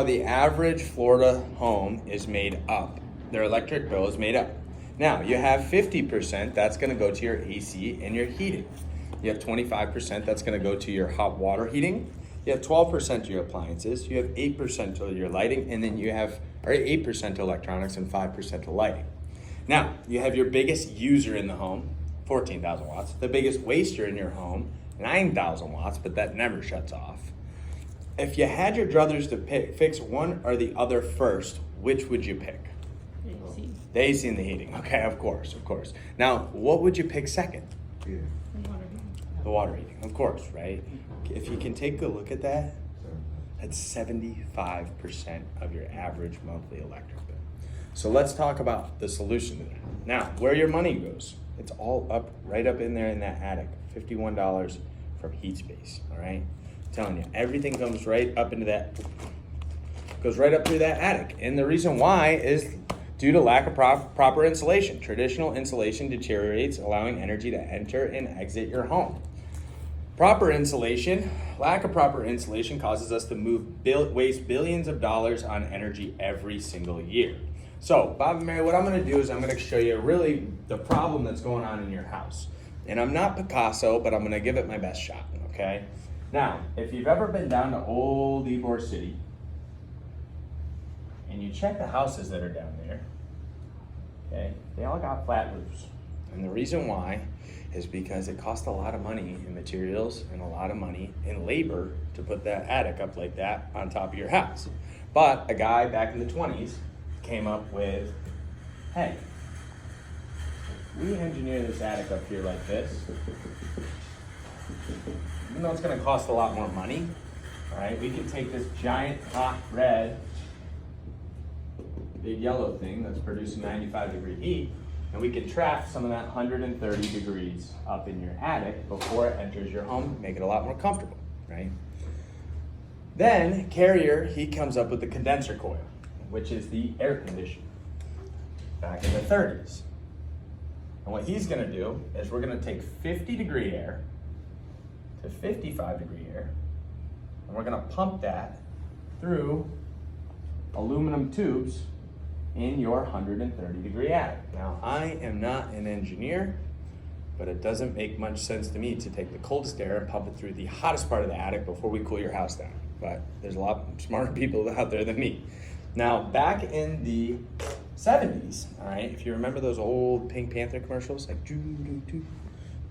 The average Florida home is made up. Their electric bill is made up. Now, you have 50% that's going to go to your AC and your heating. You have 25% that's going to go to your hot water heating. You have 12% to your appliances. You have 8% to your lighting, and then you have 8% to electronics and 5% to lighting. Now, you have your biggest user in the home, 14,000 watts. The biggest waster in your home, 9,000 watts, but that never shuts off. If you had your druthers to fix one or the other first, which would you pick? The AC. The AC and the heating. Okay, of course. Now, what would you pick second? The water heating. The water heating, of course, right? If you can take a look at that, that's 75% of your average monthly electric bill. So let's talk about the solution to that. Now, where your money goes, it's all up, right up in there in that attic, $51 from heat space, all right? I'm telling you, everything comes right up into that, goes right up through that attic. And the reason why is due to lack of proper insulation. Traditional insulation deteriorates, allowing energy to enter and exit your home. Proper insulation, lack of proper insulation causes us to waste billions of dollars on energy every single year. So, Bob and Mary, what I'm gonna do is I'm gonna show you really the problem that's going on in your house. And I'm not Picasso, but I'm gonna give it my best shot, okay? Now, if you've ever been down to old Ybor City, and you check the houses that are down there, okay, they all got flat roofs. And the reason why is because it costs a lot of money in materials and a lot of money in labor to put that attic up like that on top of your house. But a guy back in the 20s came up with, hey, we engineer this attic up here like this, even though it's gonna cost a lot more money, all right, we can take this giant hot red, big yellow thing that's producing 95-degree heat, and we can trap some of that 130 degrees up in your attic before it enters your home, make it a lot more comfortable, right? Then Carrier, he comes up with the condenser coil, which is the air conditioner back in the 30s. And what he's gonna do is we're gonna take 50-degree air to 55-degree air, and we're gonna pump that through aluminum tubes in your 130-degree attic. Now, I am not an engineer, but it doesn't make much sense to me to take the coldest air and pump it through the hottest part of the attic before we cool your house down. But there's a lot smarter people out there than me. Now, back in the 70s, all right, if you remember those old Pink Panther commercials, like do-do-do,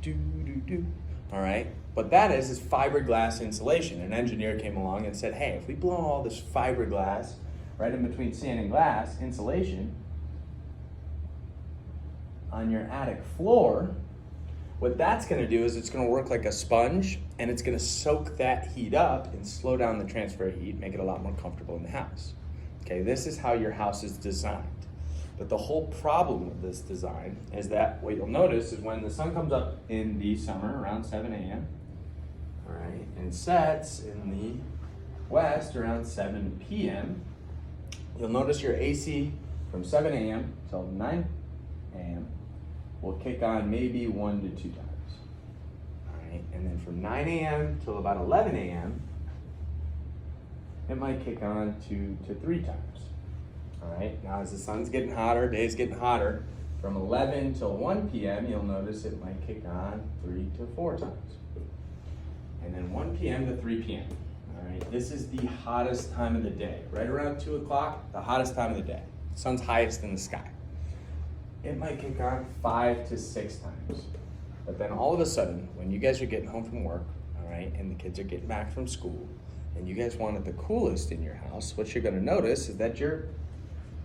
do-do-do, all right, what that is fiberglass insulation. An engineer came along and said, hey, if we blow all this fiberglass right in between sand and glass, insulation, on your attic floor, what that's gonna do is it's gonna work like a sponge, and it's gonna soak that heat up and slow down the transfer of heat, make it a lot more comfortable in the house. Okay, this is how your house is designed. But the whole problem with this design is that what you'll notice is when the sun comes up in the summer around 7 a.m., all right, and sets in the west around 7 p.m., you'll notice your AC from 7 a.m. till 9 a.m. will kick on maybe 1 to 2 times. All right, and then from 9 a.m. till about 11 a.m., it might kick on 2 to 3 times. All right, now as the sun's getting hotter, day's getting hotter, from 11 till 1 p.m., you'll notice it might kick on 3 to 4 times. And then 1 p.m. to 3 p.m. All right, this is the hottest time of the day. Right around 2 o'clock, the hottest time of the day. Sun's highest in the sky. It might kick on 5 to 6 times. But then all of a sudden, when you guys are getting home from work, all right, and the kids are getting back from school, and you guys want it the coolest in your house, what you're gonna notice is that your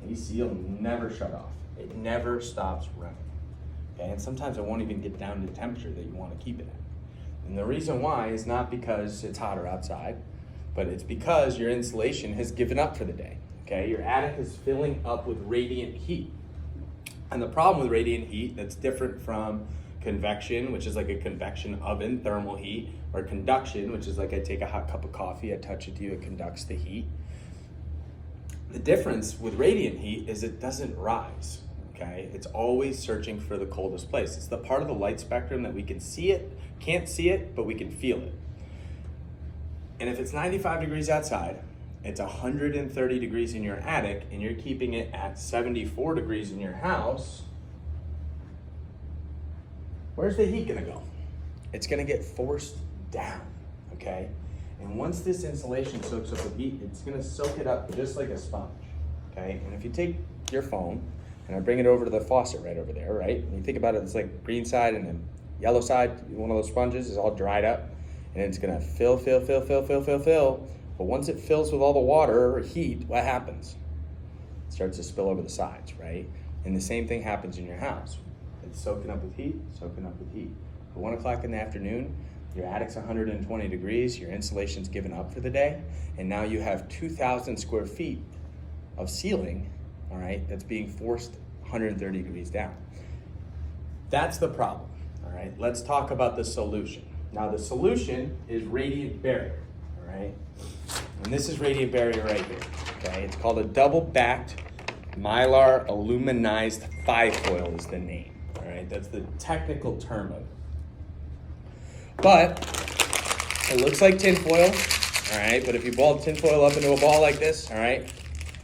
AC will never shut off. It never stops running. Okay, and sometimes it won't even get down to the temperature that you wanna keep it at. And the reason why is not because it's hotter outside, but it's because your insulation has given up for the day. Okay, your attic is filling up with radiant heat. And the problem with radiant heat that's different from convection, which is like a convection oven, thermal heat, or conduction, which is like I take a hot cup of coffee, I touch it to you, it conducts the heat. The difference with radiant heat is it doesn't rise, okay? It's always searching for the coldest place. It's the part of the light spectrum that we can see it, can't see it, but we can feel it. And if it's 95 degrees outside it's 130 degrees in your attic and you're keeping it at 74 degrees in your house, where's the heat gonna go? It's gonna get forced down, okay? And once this insulation soaks up with heat, it's gonna soak it up just like a sponge, okay? And if you take your phone and I bring it over to the faucet right over there, right? And you think about it, it's like green side and then yellow side, one of those sponges is all dried up and it's gonna fill. But once it fills with all the water or heat, what happens? It starts to spill over the sides, right? And the same thing happens in your house. It's soaking up with heat. At 1 o'clock in the afternoon, your attic's 120 degrees, your insulation's given up for the day, and now you have 2,000 square feet of ceiling, all right, that's being forced 130 degrees down. That's the problem, all right? Let's talk about the solution. Now the solution is radiant barrier, all right? And this is radiant barrier right here, okay? It's called a double-backed Mylar aluminized five-foil is the name, all right? That's the technical term of it. But it looks like tinfoil, all right? But if you ball tinfoil up into a ball like this, all right,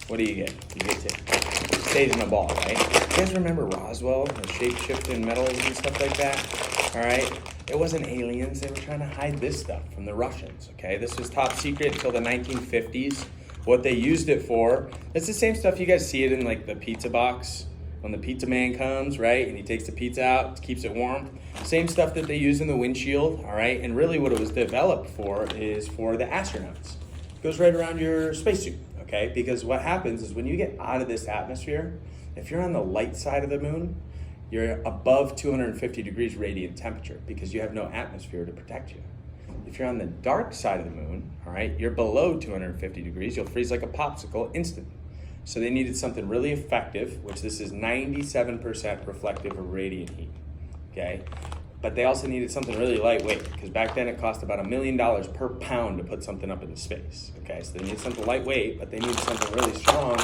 what do you get? You get tin. It stays in a ball, right? You guys remember Roswell, the shape-shifting metals and stuff like that, all right? It wasn't aliens, they were trying to hide this stuff from the Russians, okay? This was top secret until the 1950s. What they used it for, it's the same stuff you guys see it in like the pizza box when the pizza man comes, right? And he takes the pizza out, keeps it warm. Same stuff that they use in the windshield, all right? And really what it was developed for is for the astronauts. It goes right around your spacesuit, okay? Because what happens is when you get out of this atmosphere, if you're on the light side of the moon, you're above 250 degrees radiant temperature because you have no atmosphere to protect you. If you're on the dark side of the moon, all right, you're below 250 degrees, you'll freeze like a popsicle instantly. So they needed something really effective, which this is 97% reflective of radiant heat, okay? But they also needed something really lightweight because back then it cost about $1 million per pound to put something up into space, okay? So they needed something lightweight, but they needed something really strong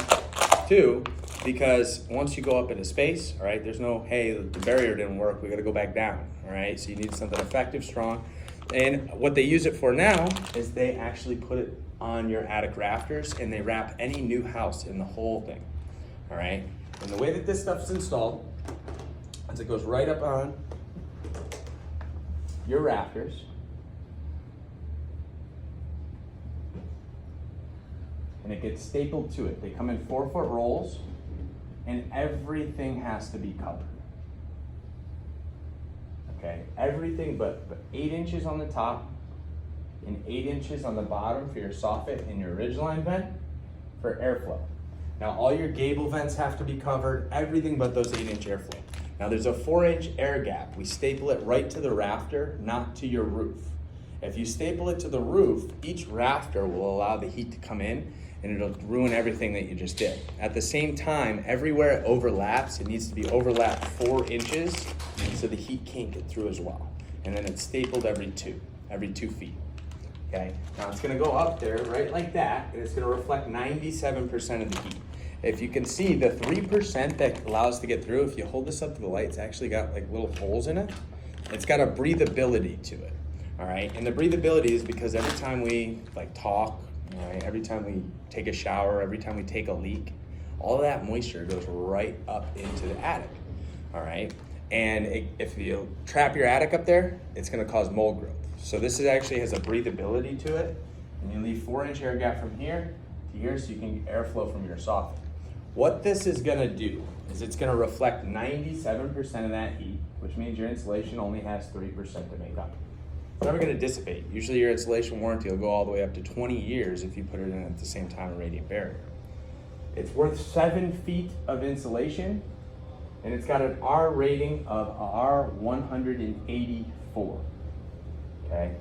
too, because once you go up into space, all right, there's no, hey, the barrier didn't work, we gotta go back down, all right? So you need something effective, strong. And what they use it for now is they actually put it on your attic rafters and they wrap any new house in the whole thing, all right? And the way that this stuff's installed is it goes right up on your rafters. And it gets stapled to it. They come in 4-foot rolls and everything has to be covered. Okay, everything but 8 inches on the top and 8 inches on the bottom for your soffit and your ridgeline vent for airflow. Now all your gable vents have to be covered, everything but those 8-inch airflow. Now there's a 4-inch air gap. We staple it right to the rafter, not to your roof. If you staple it to the roof, each rafter will allow the heat to come in and it'll ruin everything that you just did. At the same time, everywhere it overlaps, it needs to be overlapped 4 inches so the heat can't get through as well. And then it's stapled every 2 feet. Okay, now it's gonna go up there right like that, and it's gonna reflect 97% of the heat. If you can see the 3% that allows to get through, if you hold this up to the light, it's actually got like little holes in it. It's got a breathability to it, all right? And the breathability is because every time we like talk, all right, every time we take a shower, every time we take a leak, all of that moisture goes right up into the attic, all right? And if you trap your attic up there, it's gonna cause mold growth. So this actually has a breathability to it, and you leave 4-inch air gap from here to here so you can get airflow from your soffit. What this is gonna do is it's gonna reflect 97% of that heat, which means your insulation only has 3% to make up. It's never gonna dissipate. Usually your insulation warranty will go all the way up to 20 years if you put it in at the same time a radiant barrier. It's worth 7 feet of insulation, and it's got an R rating of R184. Okay.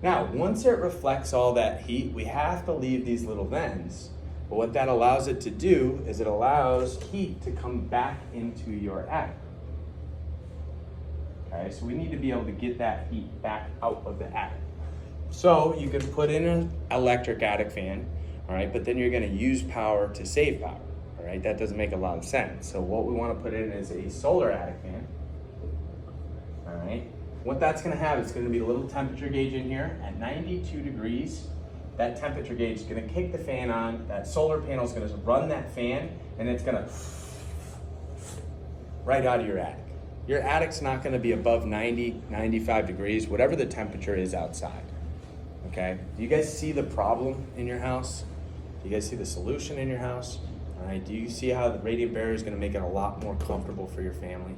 Now, once it reflects all that heat, we have to leave these little vents. But what that allows it to do is it allows heat to come back into your attic. Okay, so we need to be able to get that heat back out of the attic. So you can put in an electric attic fan, all right, but then you're gonna use power to save power, all right? That doesn't make a lot of sense. So what we wanna put in is a solar attic fan, all right? What that's gonna have is gonna be a little temperature gauge in here at 92 degrees. that temperature gauge is gonna kick the fan on, that solar panel is gonna run that fan, and it's gonna right out of your attic. Your attic's not gonna be above 90, 95 degrees, whatever the temperature is outside, okay? Do you guys see the problem in your house? Do you guys see the solution in your house? All right, do you see how the radiant barrier is gonna make it a lot more comfortable for your family?